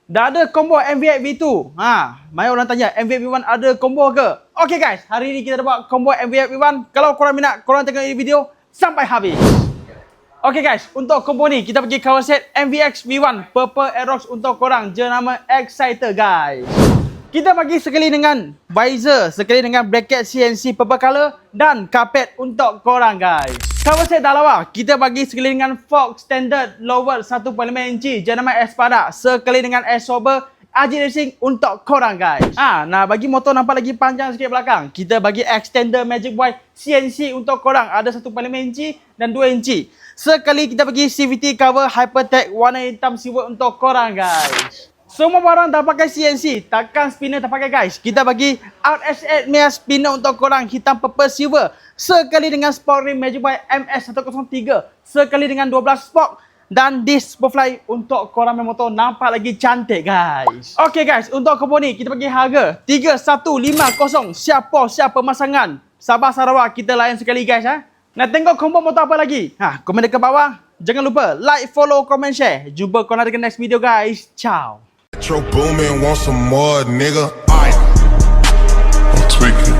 Dah ada combo MVX V2. Banyak orang tanya MVX V1 ada combo ke? Okay guys, hari ni kita dapat combo MVX V1. Kalau korang minat, korang tengok ini video sampai habis. Okay guys, untuk combo ni kita pergi cover set MVX V1 Purple Aerox untuk korang jenama Exciter guys. Kita bagi sekali dengan visor, sekali dengan bracket CNC purple color dan karpet untuk korang guys. Cover set dah lawa, kita bagi sekali dengan fork standard lower 1.5 inci jenama Espada, sekali dengan S-Sober RG Racing untuk korang guys. Nah bagi motor nampak lagi panjang sikit belakang, kita bagi extender Magic Boy CNC untuk korang, ada 1.5 inci dan 2 inci. Sekali kita bagi CVT cover Hypertech warna hitam silver untuk korang guys. Semua barang dah pakai CNC, takkan spinner tak pakai guys. Kita bagi RS8 Mia spinner untuk korang hitam purple silver, sekali dengan sport rim Magic Boy MS103, sekali dengan 12 spoke dan disc Superfly untuk korang main motor nampak lagi cantik guys. Okay guys, untuk combo ni kita bagi harga 3150. Siapa pemasangan Sabah Sarawak kita layan sekali guys. Nak tengok combo motor apa lagi? Komen dekat bawah. Jangan lupa like, follow, comment, share. Jumpa korang dekat next video guys. Ciao. Metro Boomin, want some more, nigga? I'm tweaking.